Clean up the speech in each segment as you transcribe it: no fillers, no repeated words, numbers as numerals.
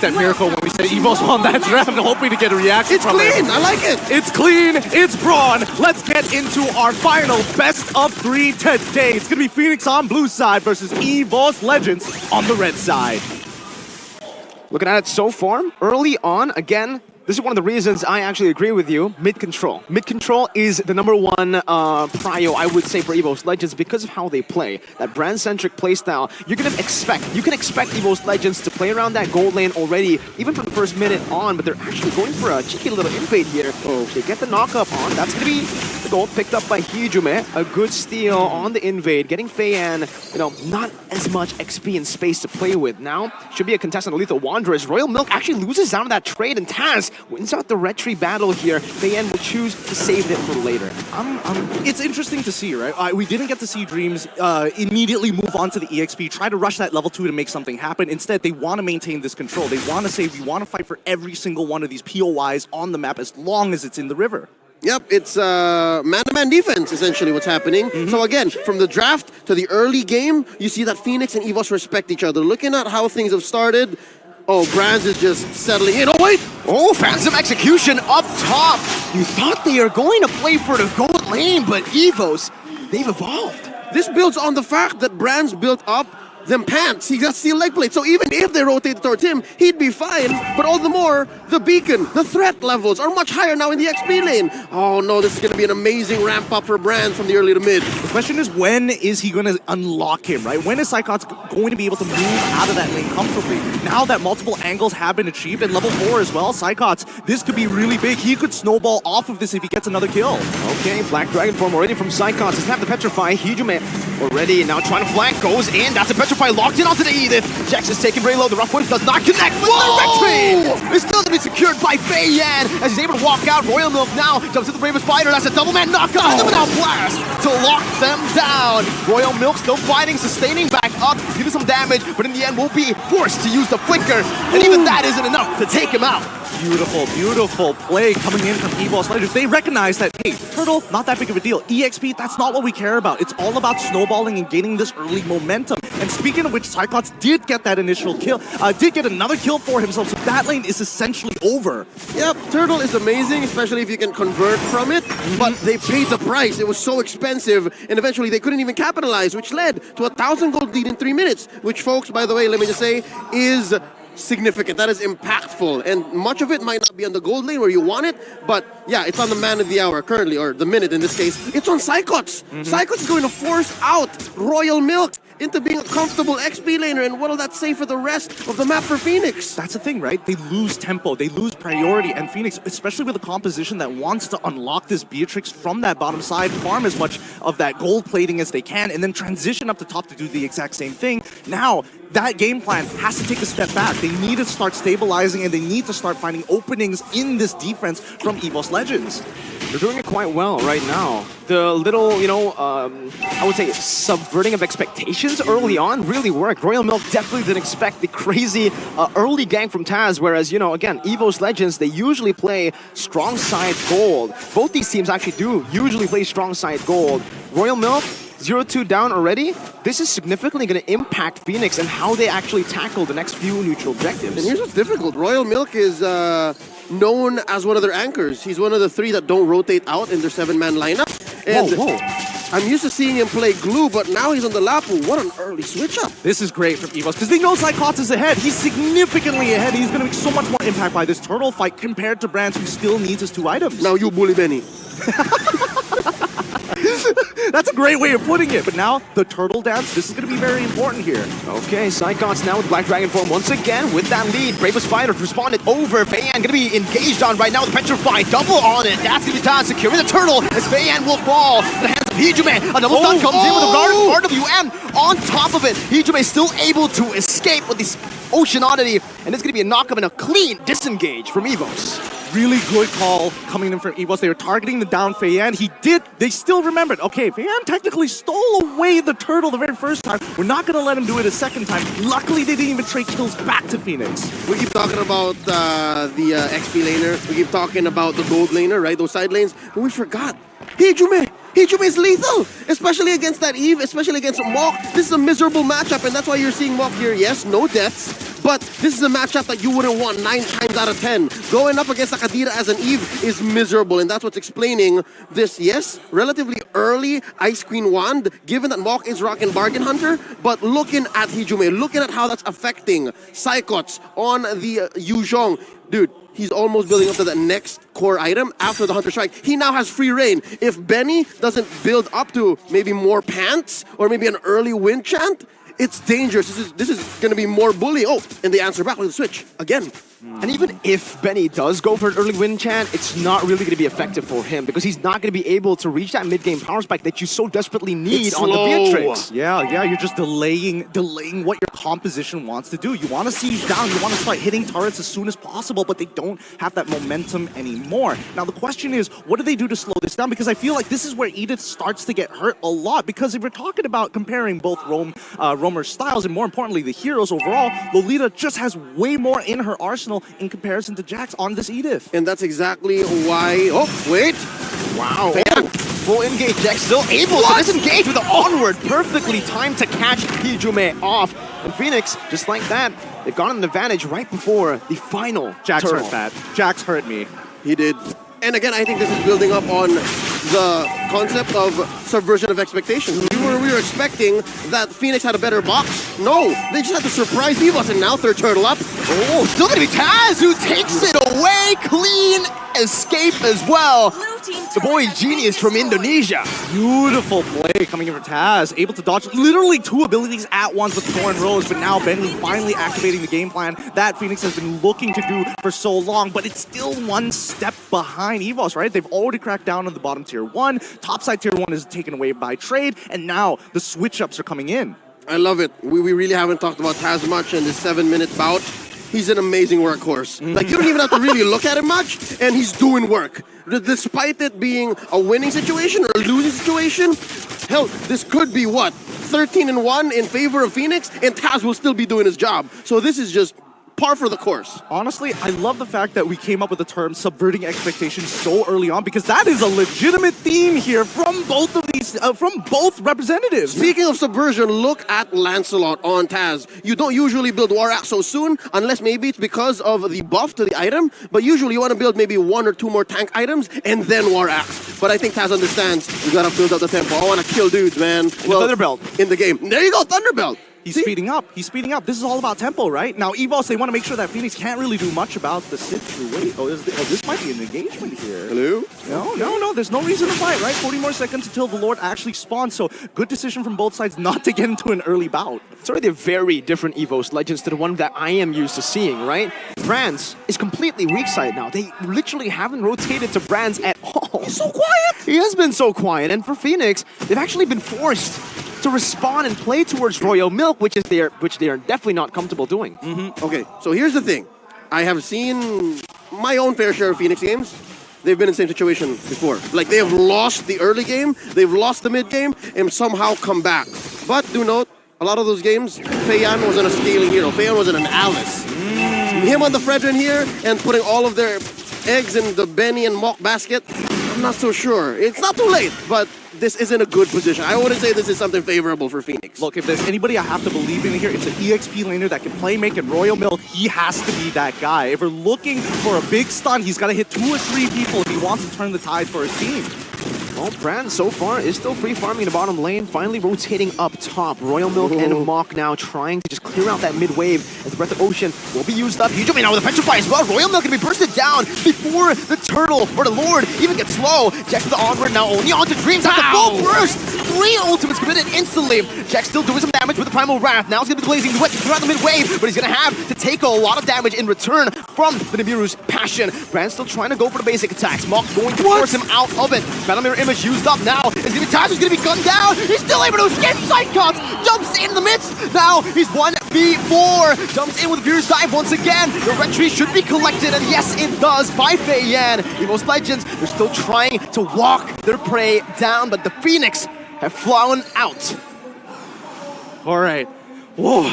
that miracle when we said EVOS won that draft, hoping to get a reaction from it. It's clean, I like it. It's clean, it's brawn. Let's get into our final best of 3 today. It's gonna be FENIX on blue side versus EVOS Legends on the red side. Looking at it so far, early on, again, this is one of the reasons I actually agree with you. Mid-control. Mid-control is the #1 prio, I would say, for EVOS Legends because of how they play. That brand-centric playstyle. You can expect EVOS Legends to play around that gold lane already, even from the first minute on, but they're actually going for a cheeky little invade here. Oh, they get the knock-up on. That's going to be the gold picked up by Hijume. A good steal on the invade, getting Feiyan, not as much XP and space to play with. Now, should be a contestant of Lethal Wanderers. Royal Milk actually loses down to that trade, and Taz wins out the retry battle here. Feiyan will choose to save it for later. It's interesting to see, right? We didn't get to see Dreams immediately move on to the EXP, try to rush that level 2 to make something happen. Instead, they want to maintain this control. They want to say, we want to fight for every single one of these POIs on the map as long as it's in the river. Yep, it's man-to-man defense, essentially, what's happening. So again, from the draft to the early game, you see that FENIX and EVOS respect each other. Looking at how things have started, oh, Brands is just settling in. Oh, wait! Oh, Phantom Execution up top! You thought they are going to play for the gold lane, but EVOS, they've evolved. This builds on the fact that Brands built up them pants. He got steel leg plate. So even if they rotate towards him, he'd be fine. But all the more, the beacon, the threat levels are much higher now in the XP lane. Oh no, this is going to be an amazing ramp up for Brands from the early to mid. The question is, when is he going to unlock him, right? When is Psychots going to be able to move out of that lane comfortably? Now that multiple angles have been achieved, and level 4 as well, Psychots, this could be really big. He could snowball off of this if he gets another kill. Okay, Black Dragon form already from Psychots. Doesn't have the Petrify. Hijume already now trying to flank, goes in. That's a Petrify locked in onto the Edith. Jax is taking very low. The rough foot does not connect with the retry. It's still going to be secured by Feiyan as he's able to walk out. Royal Milk now jumps to the Bravest Spider. That's a double man knockout. And then without blast to lock them down. Royal Milk still fighting, sustaining back up, giving some damage, but in the end will be forced to use the flicker. And even that isn't enough to take him out. Beautiful, beautiful play coming in from EVOS Legends. They recognize that, hey, Turtle, not that big of a deal. EXP, that's not what we care about. It's all about snowballing and gaining this early momentum. And speaking of which, Psychots did get that initial kill, did get another kill for himself, so that lane is essentially over. Yep, Turtle is amazing, especially if you can convert from it, but they paid the price. It was so expensive, and eventually they couldn't even capitalize, which led to 1,000 gold lead in 3 minutes, which, folks, by the way, let me just say, is significant. That is impactful, and much of it might not be on the gold lane where you want it, but yeah, it's on the man of the hour currently, or the minute in this case. It's on Psychots. Psychots is going to force out Royal Milk into being a comfortable XP laner, and what will that say for the rest of the map for FENIX? That's the thing, right? They lose tempo, they lose priority, and FENIX, especially with a composition that wants to unlock this Beatrix from that bottom side, farm as much of that gold plating as they can, and then transition up the top to do the exact same thing. Now, that game plan has to take a step back. They need to start stabilizing, and they need to start finding openings in this defense from EVOS Legends. They're doing it quite well right now. The little, I would say subverting of expectations early on really worked. Royal Milk definitely didn't expect the crazy early gank from Taz, whereas, again, EVOS Legends, they usually play strong side gold. Both these teams actually do usually play strong side gold. Royal Milk, 0-2 down already. This is significantly going to impact FENIX and how they actually tackle the next few neutral objectives. And here's what's difficult. Royal Milk is known as one of their anchors. He's one of the 3 that don't rotate out in their 7-man lineup. And I'm used to seeing him play glue, but now he's on the Lapu. What an early switch up. This is great from EVOS because they know Psychots is ahead. He's significantly ahead. He's going to make so much more impact by this Turtle fight compared to Brands, who still needs his 2 items. Now you bully Benny. That's a great way of putting it. But now, the Turtle dance, this is going to be very important here. Okay, Psychots now with Black Dragon form once again with that lead. Bravest Spider responded over. Feiyan going to be engaged on right now with the Petrify. Double on it. That's going to be Taz securing the Turtle as Feiyan will fall. The hands of Hijume. A double stun comes in with a RW, and on top of it, Hijume still able to escape with this Ocean Oddity. And it's going to be a knockup and a clean disengage from EVOS. Really good call coming in from EVOS. They were targeting the down Feiyan. They still remembered, okay, Feiyan technically stole away the Turtle the very first time. We're not going to let him do it a second time. Luckily, they didn't even trade kills back to FENIX. We keep talking about the XP laner. We keep talking about the gold laner, right? Those side lanes. But we forgot. Hijume, Hijume is lethal, especially against that Eve, especially against Mok. This is a miserable matchup, and that's why you're seeing Mok here. Yes, no deaths, but this is a matchup that you wouldn't want 9 times out of 10. Going up against Akadira as an Eve is miserable, and that's what's explaining this, yes, relatively early Ice Queen Wand, given that Mok is rocking Bargain Hunter, but looking at Hijume, looking at how that's affecting Psychots on the Yuzhong. Dude, he's almost building up to the next core item after the Hunter Strike. He now has free reign. If Benny doesn't build up to maybe more pants or maybe an early wind chant, it's dangerous. This is going to be more bully. Oh, and they answer back with a switch again. And even if Benny does go for an early win chant, it's not really going to be effective for him because he's not going to be able to reach that mid-game power spike that you so desperately need on the Beatrix. Yeah, you're just delaying what your composition wants to do. You want to siege down, you want to start hitting turrets as soon as possible, but they don't have that momentum anymore. Now the question is, what do they do to slow this down? Because I feel like this is where Edith starts to get hurt a lot, because if we're talking about comparing both roamer styles and more importantly the heroes overall, Lolita just has way more in her arsenal in comparison to Jax on this Edith. And that's exactly why... Oh, wait! Wow. Full engage, Jax still able to disengage with the onward. Perfectly timed to catch Hijume off. And FENIX, just like that, they've gotten an advantage right before the final Jax turtle. hurt that. Jax hurt me. He did. And again, I think this is building up on the concept of subversion of expectations. We were expecting that FENIX had a better box. No, they just had to surprise EVOS, and now third turtle up. Oh, still gonna be Taz who takes it away. Clean escape as well. The boy genius from Indonesia. Beautiful play coming in for Taz. Able to dodge literally 2 abilities at once with Thor and Rose, but now Benny finally activating the game plan that FENIX has been looking to do for so long, but it's still one step behind EVOS, right? They've already cracked down on the bottom tier 1. Topside tier 1 is taken away by trade, and now the switch-ups are coming in. I love it. We really haven't talked about Taz much in this 7-minute bout. He's an amazing workhorse. Like, you don't even have to really look at him much, and he's doing work. Despite it being a winning situation or a losing situation, hell, this could be what? 13-1 in favor of FENIX, and Taz will still be doing his job. So this is just par for the course. Honestly, I love the fact that we came up with the term subverting expectations so early on, because that is a legitimate theme here from both of these, from both representatives. Speaking of subversion, look at Lancelot on Taz. You don't usually build War Axe so soon, unless maybe it's because of the buff to the item, but usually you want to build maybe 1 or 2 more tank items and then War Axe. But I think Taz understands you gotta build up the tempo. I want to kill dudes, man. Well, Thunderbelt in the game. There you go, Thunderbelt. He's speeding up. He's speeding up. This is all about tempo, right? Now, EVOS, they want to make sure that FENIX can't really do much about the situation. Oh, this might be an engagement here. Hello? No. There's no reason to fight, right? 40 more seconds until the Lord actually spawns. So, good decision from both sides not to get into an early bout. It's already a very different EVOS Legends to the one that I am used to seeing, right? Brands is completely weak side now. They literally haven't rotated to Brands at all. He's so quiet. He has been so quiet. And for FENIX, they've actually been forced to respond and play towards Royal Milk, which they are definitely not comfortable doing. Okay, so here's the thing. I have seen my own fair share of FENIX games. They've been in the same situation before. Like, they have lost the early game, they've lost the mid game, and somehow come back. But do note, a lot of those games, Feiyan wasn't a scaling hero. Feiyan wasn't an Alice. Him on the Fredrin here and putting all of their eggs in the Benny and Mok basket, I'm not so sure. It's not too late, but this isn't a good position. I wouldn't say this is something favorable for FENIX. Look, if there's anybody I have to believe in here, it's an EXP laner that can play, make, and Royal Milk. He has to be that guy. If we're looking for a big stun, he's got to hit 2 or 3 people if he wants to turn the tide for his team. Well, Brand so far is still free farming the bottom lane, finally rotating up top. Royal Milk and Mok now trying to just clear out that mid wave as the Breath of Ocean will be used up. Hijume now with a Petrify as well. Royal Milk can be bursted down before the turtle or the Lord even gets low. Jax with the onward now only onto Dreams at the full burst. 3 ultimates committed instantly. Jax still doing some damage with the Primal Wrath. Now he's going to be blazing wet throughout the mid wave, but he's going to have to take a lot of damage in return from the Nibiru's Passion. Brand still trying to go for the basic attacks. Mok going to force him out of it. Battle Mirror Image used up now. It's going to be Taz who's going to be gunned down. He's still able to escape side cuts. Jumps in the midst. Now he's 1v4. Jumps in with a Furious Dive once again. The retreat should be collected, and yes, it does by Feiyan. EVOS Legends, they're still trying to walk their prey down, but the FENIX have flown out. All right. Whoa.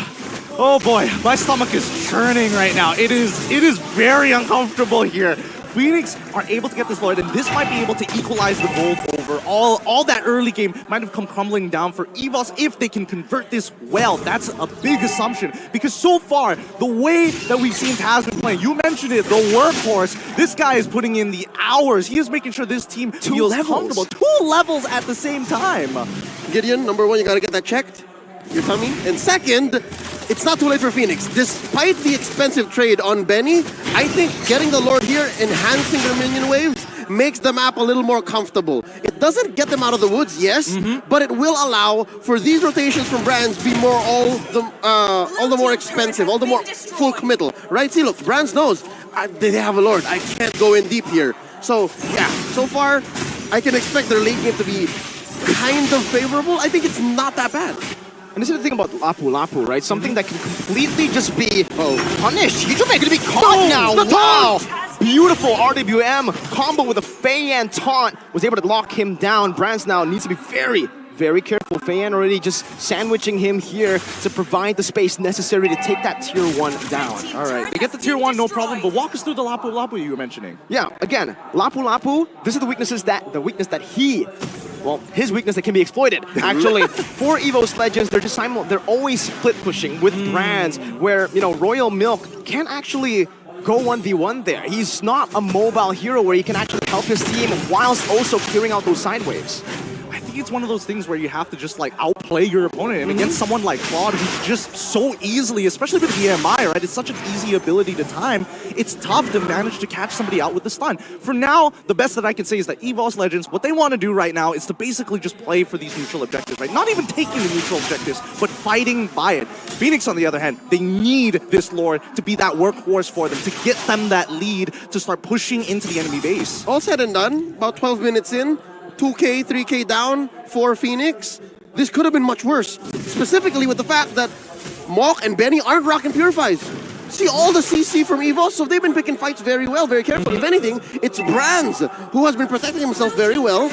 Oh boy, my stomach is churning right now. It is very uncomfortable here. FENIX are able to get this Lord, and this might be able to equalize the gold over. All that early game might have come crumbling down for EVOS if they can convert this well. That's a big assumption, because so far, the way that we've seen Taz been playing, you mentioned it, the workhorse, this guy is putting in the hours. He is making sure this team feels comfortable. 2 levels at the same time. Gideon, number one, you gotta get that checked, your tummy. And second, it's not too late for FENIX. Despite the expensive trade on Benny, I think getting the Lord here, enhancing their minion waves, makes the map a little more comfortable. It doesn't get them out of the woods, yes, but it will allow for these rotations from brands to be more all the more expensive, all the more full committal, right? See, look, brands knows they have a Lord. I can't go in deep here. So yeah, so far I can expect their late game to be kind of favorable. I think it's not that bad. And this is the thing about Lapu Lapu, right? Something that can completely just be punished. Hijime gonna be caught now. Wow! Beautiful RWM combo with a Feiyan taunt was able to lock him down. Brands now needs to be very, very careful. Feiyan already just sandwiching him here to provide the space necessary to take that tier 1 down. All right, they get the tier 1, no problem, but walk us through the Lapu Lapu you were mentioning. Yeah, again, Lapu Lapu, this is the weakness that he, well, his weakness that can be exploited. Actually, for EVOS Legends, they're always split pushing with brands where, you know, Royal Milk can't actually go 1v1 there. He's not a mobile hero where he can actually help his team whilst also clearing out those side waves. I think it's one of those things where you have to just like outplay your opponent, and against someone like Claude who's just so easily, especially with the EMI, right? It's such an easy ability to time. It's tough to manage to catch somebody out with the stun. For now, the best that I can say is that EVOS Legends, what they want to do right now is to basically just play for these neutral objectives, right? Not even taking the neutral objectives, but fighting by it. FENIX, on the other hand, they need this Lord to be that workhorse for them, to get them that lead, to start pushing into the enemy base. All said and done, about 12 minutes in, 2K, 3K down for FENIX. This could have been much worse, specifically with the fact that Mok and Benny aren't rocking Purifies. See all the CC from EVOS, so they've been picking fights very well, very carefully. If anything, it's Brands who has been protecting himself very well,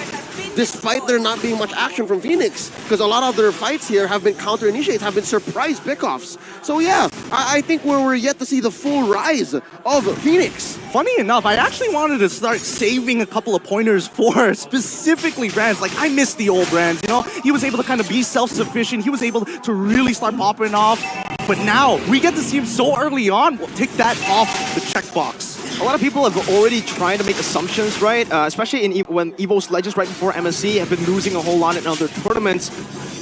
despite there not being much action from FENIX, because a lot of their fights here have been counter-initiates, have been surprise pickoffs. So yeah, I think we're yet to see the full rise of FENIX. Funny enough, I actually wanted to start saving a couple of pointers for specifically Brands. Like, I miss the old Brands, you know? He was able to kind of be self-sufficient. He was able to really start popping off. But now, we get to see him so early on. We'll take that off the checkbox. A lot of people have already tried to make assumptions, right? Especially when EVOS Legends right before MSC have been losing a whole lot in other tournaments.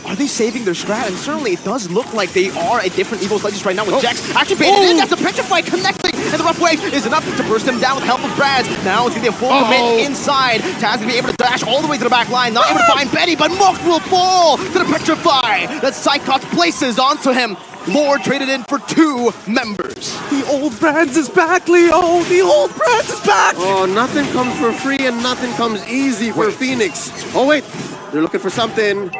Are they saving their strat? And certainly it does look like they are a different EVOS Legends right now with Jax actually baited in. That's the Petrify connecting, and the rough wave is enough to burst him down with help of Brands. Now it's gonna be a full commit inside. Taz gonna be able to dash all the way to the back line, not able to find Betty, but Mok will fall to the Petrify that Psychops places onto him. Lord traded in for 2 members. The old Brands is back, Leo! The old Brands is back! Oh, nothing comes for free and nothing comes easy for FENIX. Oh wait, they're looking for something.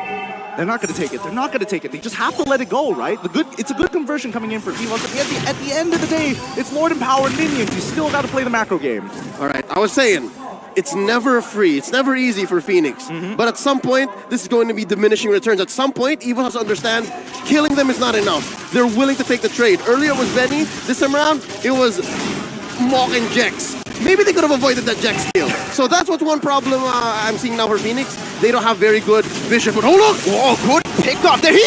They're not going to take it. They're not going to take it. They just have to let it go, right? It's a good conversion coming in for EVOS. At the end of the day, it's Lord empowered minions. You still got to play the macro game. All right, I was saying, it's never free. It's never easy for FENIX. But at some point, this is going to be diminishing returns. At some point, EVOS has to understand killing them is not enough. They're willing to take the trade. Earlier it was Benny. This time around, it was Mok and Jex. Maybe they could have avoided that Jex steal. So that's what's one problem I'm seeing now for FENIX. They don't have very good vision. But oh look! Oh, good pick off there. He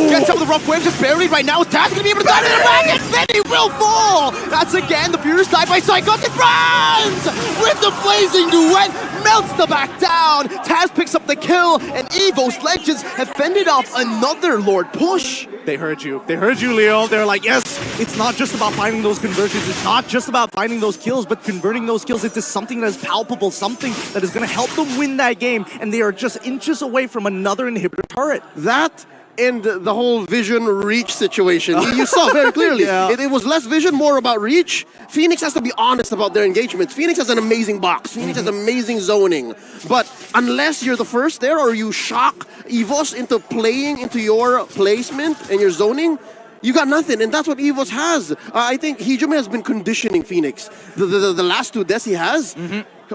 gets up with the rough waves just barely right now. Taz gonna be able to dive in the back, and then he will fall. That's again the furious dive by Psychotic Brands with the blazing duet. Melts the back down. Taz picks up the kill, and EVOS Legends have fended off another Lord push. They heard you. They heard you, Leo. They're like, yes, it's not just about finding those conversions. It's not just about finding those kills, but converting those kills into something that is palpable, something that is going to help them win that game. And they are just inches away from another inhibitor turret. That and the whole vision reach situation. You saw very clearly. It was less vision, more about reach. FENIX has to be honest about their engagements. FENIX has an amazing box. FENIX has amazing zoning. But unless you're the first there or you shock EVOS into playing into your placement and your zoning, you got nothing, and that's what EVOS has. I think Hijime has been conditioning FENIX. The last 2 deaths he has,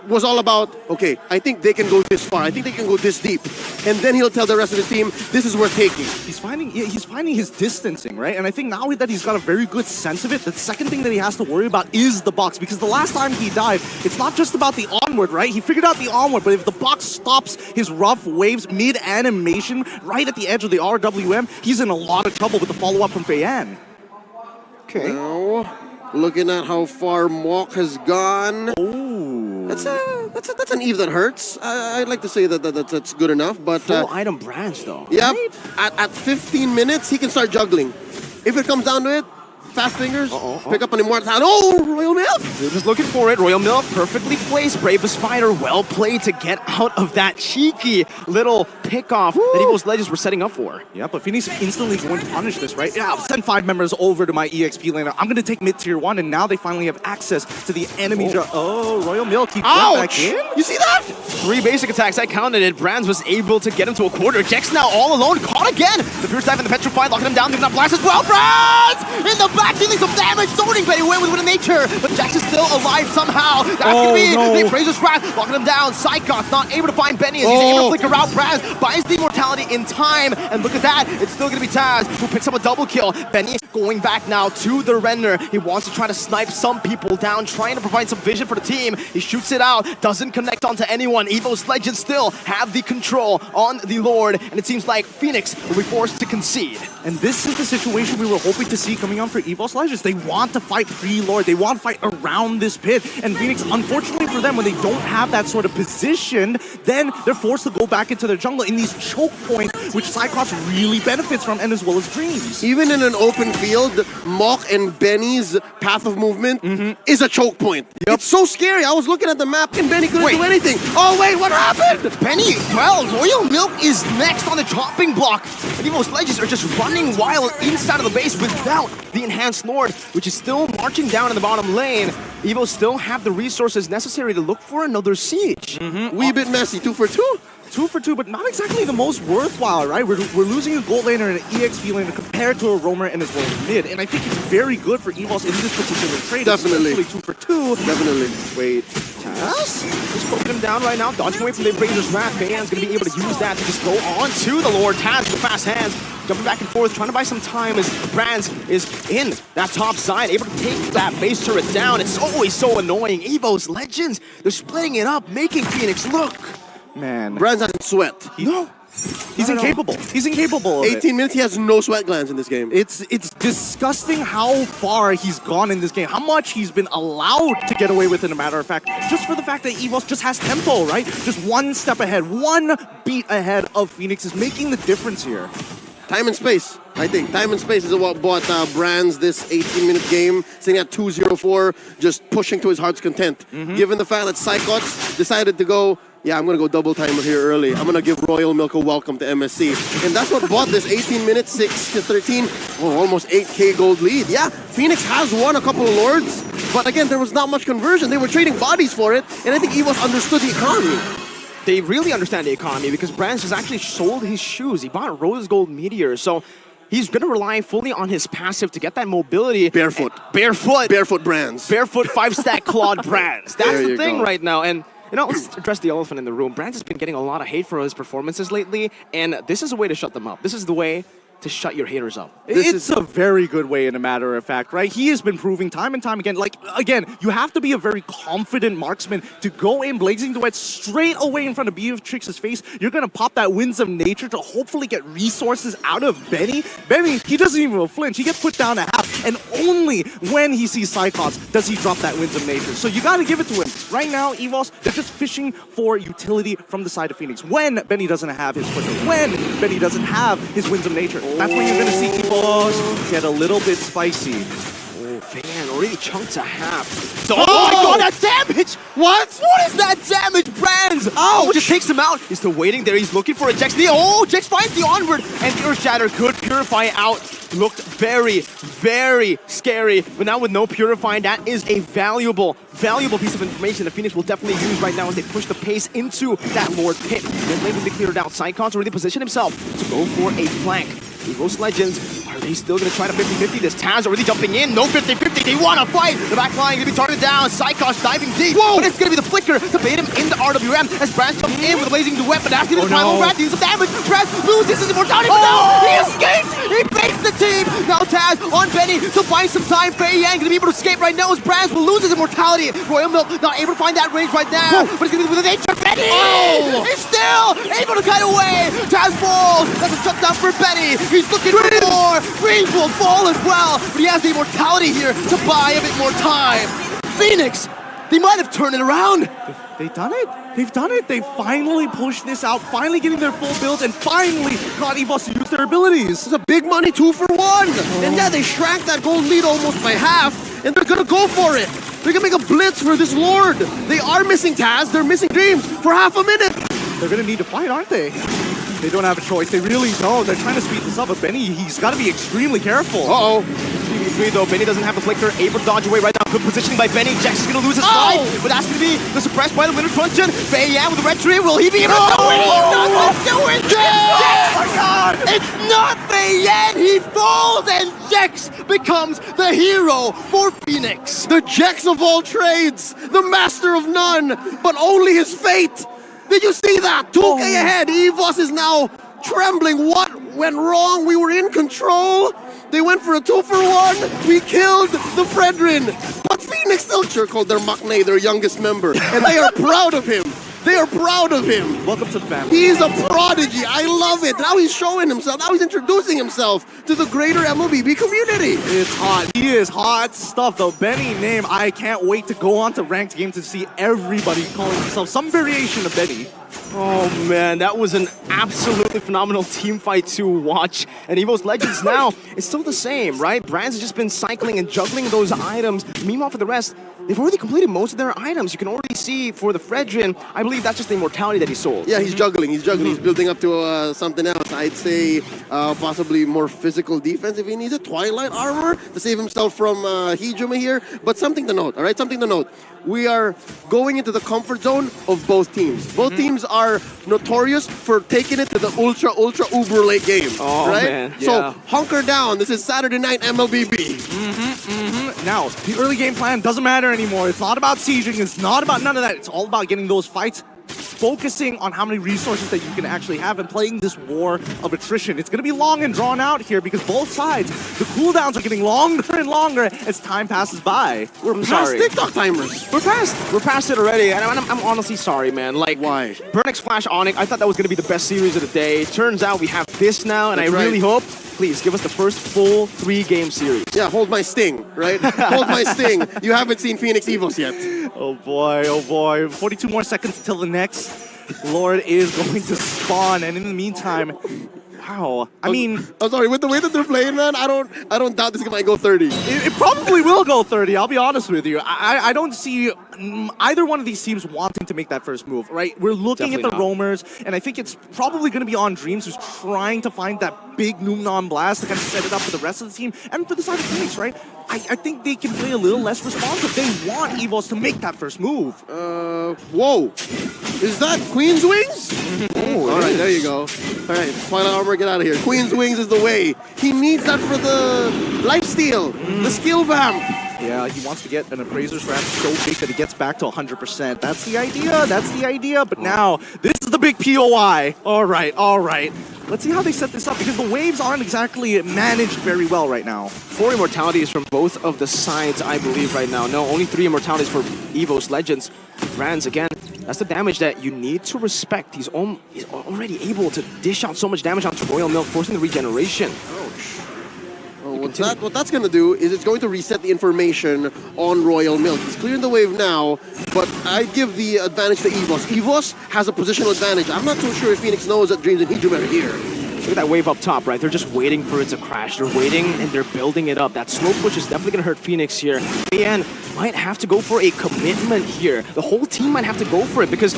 was all about, okay, I think they can go this far. I think they can go this deep. And then he'll tell the rest of the team, this is worth taking. He's finding his distancing, right? And I think now that he's got a very good sense of it, the second thing that he has to worry about is the box. Because the last time he died, it's not just about the onward, right? He figured out the onward, but if the box stops his rough waves mid-animation right at the edge of the RWM, he's in a lot of trouble with the follow-up from Feiyan. Okay. Now, looking at how far Mok has gone. Ooh. That's an Eve that hurts. I'd like to say that's good enough, but Full item branch, though. yep, at 15 minutes, he can start juggling. If it comes down to it, fast fingers, pick up an Immortal Hand. Oh, Royal Milk! They're just looking for it. Royal Milk perfectly placed. Brave the Spider, well played to get out of that cheeky little pick-off that EVOS Legends were setting up for. Yeah, but Phoenix instantly going to punish this, right? Yeah, I'll send 5 members over to my EXP laner. I'm going to take mid-tier 1, and now they finally have access to the enemy. Royal Milk keeps going back in. You see that? 3 basic attacks, I counted it. Brands was able to get him to a quarter. Jex now all alone, caught again. The Fierce Dive and the Petrified locking him down. They're not blast as well. Brands in the back dealing some damage. Zoning Betty away with nature, but Jex is still alive somehow. That's gonna be the Appraiser's Wrath, locking him down. Psychot's not able to find Benny as he's able to flicker out Brands. Buys the immortality in time, and look at that. It's still gonna be Taz who picks up a double kill. Benny going back now to the render. He wants to try to snipe some people down, trying to provide some vision for the team. He shoots it out, doesn't connect onto anyone. EVOS Legends still have the control on the Lord, and it seems like Phoenix will be forced to concede. And this is the situation we were hoping to see coming on for EVOS Legends. They want to fight pre-Lord. They want to fight around this pit. And Phoenix, unfortunately for them, when they don't have that sort of position, then they're forced to go back into their jungle in these choke points, which Cyclops really benefits from, and as well as Dreams. Even in an open field, Mok and Benny's path of movement is a choke point. Yep. It's so scary. I was looking at the map and Benny couldn't do anything. Oh wait, what happened? Benny, well, Royal Milk is next on the chopping block. And EVOS Legends are just running wild inside of the base without the Enhanced Lord, which is still marching down in the bottom lane. EVOS still have the resources necessary to look for another siege. Wee bit messy, 2 for 2. 2 for 2, but not exactly the most worthwhile, right? We're losing a gold laner and an EXP laner compared to a roamer and as well as mid. And I think it's very good for EVOS in this particular trade. Definitely. Especially 2 for 2. Definitely. Wait, Taz? Just poking him down right now, dodging away from the Appraiser's Wrath. Feiyan's going to be able to use that to just go on to the Lord. Taz with fast hands, jumping back and forth, trying to buy some time as Brands is in that top side, able to take that base turret down. It's always so annoying. EVOS Legends, they're splitting it up, making Phoenix look. Man. Brands hasn't sweat. No. He's incapable. He's incapable of 18 minutes, he has no sweat glands in this game. It's disgusting how far he's gone in this game, how much he's been allowed to get away with, in a matter of fact, just for the fact that EVOS just has tempo, right? Just one step ahead, one beat ahead of Phoenix is making the difference here. Time and space, I think. Time and space is what bought Brands this 18-minute game, sitting at 2-0-4, just pushing to his heart's content. Given the fact that Psychots decided to go, yeah, I'm going to go double timer here early. I'm going to give Royal Milk a welcome to MSC. And that's what bought this 18 minutes, 6-13, almost 8K gold lead. Yeah, Phoenix has won a couple of Lords, but again, there was not much conversion. They were trading bodies for it, and I think EVOS understood the economy. They really understand the economy because Brands has actually sold his shoes. He bought Rose Gold Meteor, so he's going to rely fully on his passive to get that mobility. Barefoot. Barefoot Brands. Barefoot 5-stack clawed Brands. That's There the you thing go. right now. And you know, let's address the elephant in the room. Brands has been getting a lot of hate for his performances lately, and this is a way to shut them up. This is the way to shut your haters up. It's a very good way, in a matter of fact, right? He has been proving time and time again. Like, again, you have to be a very confident marksman to go in Blazing Duet straight away in front of Beatrix's face. You're going to pop that Winds of Nature to hopefully get resources out of Benny. Benny, he doesn't even flinch. He gets put down a half, and only when he sees Cyclops does he drop that Winds of Nature. So you got to give it to him. Right now, EVOS, they're just fishing for utility from the side of Phoenix. When Benny doesn't have his Flicker, when Benny doesn't have his Winds of Nature, that's when you're going to see EVOS get a little bit spicy. Oh, Feiyan already chunked a half. Oh my god, that damage! What? What is that damage, Brands? Oh, just takes him out. He's still waiting there. He's looking for a Jex. Oh, Jex finds the onward, and the Earth Shatter could purify out. Looked very, very scary. But now with no purifying, that is a valuable piece of information that Phoenix will definitely use right now as they push the pace into that Lord pit. Then able to clear it out. Psychon's already positioned himself to go for a flank. EVOS Legends are He's still going to try to 50-50 this. Taz already jumping in. No 50-50. They want to fight. The back line going to be targeted down. Psychosh diving deep. Whoa. But it's going to be the flicker to bait him into RWM as Brad jumps in with a blazing duet. But that's going to be the primal Brad to use some damage. Brad loses his immortality. But now he escapes. He baits the team. Now Taz on Benny to find some time. Fei Yang going to be able to escape right now as Brad will lose his immortality. Royal Milk not able to find that range right now. But it's going to be with the nature. Benny! He's still able to get away. Taz falls. That's a shutdown for Benny. He's looking for more. Green will fall as well. But he has the immortality here to buy a bit more time. FENIX, they might have turned it around. They've done it. They've done it. They finally pushed this out, finally getting their full builds, and finally got EVOS to use their abilities. It's a big money 2-for-1. And yeah, they shrank that gold lead almost by half, and they're gonna go for it. They're gonna make a blitz for this Lord. They are missing Taz, they're missing Dreams for half a minute. They're gonna need to fight, aren't they? They don't have a choice. They really don't. They're trying to speed this up, but Benny, he's got to be extremely careful. Uh-oh. 3v3 though. Benny doesn't have the flicker. Able to dodge away right now. Good positioning by Benny. Jax is going to lose his slide, but that's going to be the suppressed by the winner truncheon. Fei Yang with the red tree. Will he be able to do it? He's not going to do it. Jax! Oh my God! It's not Fei Yang. He falls, and Jax becomes the hero for FENIX. The Jax of all trades, the master of none, but only his fate. Did you see that? 2K ahead. EVOS is now trembling. What went wrong? We were in control. They went for a 2-for-1. We killed the Fredrin. But FENIX still called their Maknae, their youngest member. And they are proud of him. They are proud of him. Welcome to the family. He's a prodigy. I love it. Now he's showing himself. Now he's introducing himself to the greater MLBB community. It's hot. He is hot stuff, though. Benny name, I can't wait to go on to ranked game to see everybody calling himself some variation of Benny. Oh man, that was an absolutely phenomenal team fight to watch. And EVOS Legends now, it's still the same, right? Brands have just been cycling and juggling those items. Meanwhile, for the rest, they've already completed most of their items. You can already see for the Fredrin, I believe that's just the immortality that he sold. Yeah, he's juggling. He's juggling. He's building up to something else. I'd say possibly more physical defense if he needs a Twilight armor to save himself from Hijuma here. But something to note, all right? Something to note. We are going into the comfort zone of both teams. Both teams are notorious for taking it to the ultra uber late game. Oh, right? Man. So Yeah. hunker down. This is Saturday night MLBB. Now, the early game plan doesn't matter anymore. It's not about sieging. It's not about none of that. It's all about getting those fights, focusing on how many resources that you can actually have and playing this war of attrition. It's going to be long and drawn out here because both sides, the cooldowns are getting longer and longer as time passes by. We're past TikTok timers. We're past it already, and I'm honestly sorry, man. Like, Why? Burnix Flash Onyx, I thought that was going to be the best series of the day. Turns out we have this now, and That's I really right. hope, please, give us the first full 3-game series. Yeah, hold my sting, right? Hold my sting. You haven't seen FENIX EVOS yet. Oh boy. 42 more seconds until the next Lord is going to spawn. And in the meantime, wow. I mean, I'm sorry, with the way that they're playing, man, I don't doubt this might go 30. it probably will go 30, I'll be honest with you. I don't see either one of these teams wanting to make that first move, right? We're looking Definitely at the not. roamers, and I think it's probably going to be on Dreams who's trying to find that big Noomnon blast to kind of set it up for the rest of the team. And for the side of FENIX, right? I think they can play a little less responsive. They want EVOS to make that first move. Whoa. Is that Queen's Wings? Oh, all right, there you go. All right, Twilight Armor, get out of here. Queen's Wings is the way. He needs that for the lifesteal, the skill vamp. Yeah, he wants to get an Appraiser's Ramp so big that he gets back to 100%. That's the idea. But now, this is the big POI. All right. Let's see how they set this up, because the waves aren't exactly managed very well right now. 4 immortalities from both of the sides, I believe, right now. No, only 3 immortalities for EVOS Legends. Brands, again, that's the damage that you need to respect. He's already able to dish out so much damage onto Royal Milk, forcing the regeneration. What that's going to do is it's going to reset the information on Royal Milk. He's clearing the wave now, but I give the advantage to EVOS. EVOS has a positional advantage. I'm not too sure if FENIX knows that Dreams and Hijuma are here. Look at that wave up top, right? They're just waiting for it to crash. They're waiting and they're building it up. That slow push is definitely going to hurt FENIX here. AN might have to go for a commitment here. The whole team might have to go for it because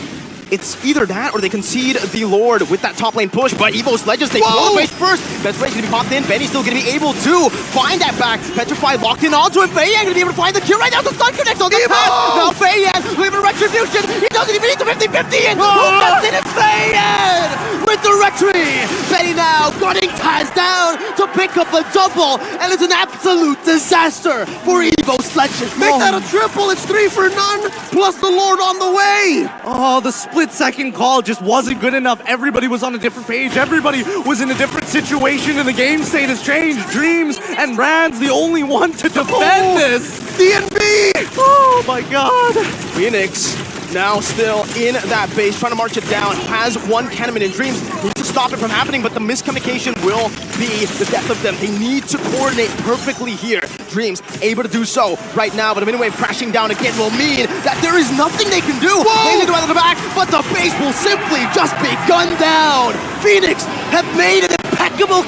it's either that or they concede the Lord with that top lane push. But EVOS Legends, they blow the base first. That's right, going to be popped in. Benny's still going to be able to find that back. Petrified locked in onto him. Fei Yang going to be able to find the kill right now. The stun connects on the path. Now Fei Yang, leaving a retreat. distribution. He doesn't even need the 50-50 in. Who gets it inflated with the retry? Benny now gunning Taz down to pick up a double, and it's an absolute disaster for EVOS Legends. Make that a triple. It's 3 for none, plus the Lord on the way. Oh, the split-second call just wasn't good enough. Everybody was on a different page. Everybody was in a different situation, and the game state has changed. Dreams and Rand's the only one to defend this. DNB! Oh my god. FENIX now still in that base, trying to march it down. Has one Cannon in Dreams. Needs to stop it from happening, but the miscommunication will be the death of them. They need to coordinate perfectly here. Dreams able to do so right now, but a mini wave crashing down again will mean that there is nothing they can do. They need to out of the back, but the base will simply just be gunned down. FENIX have made an impeccable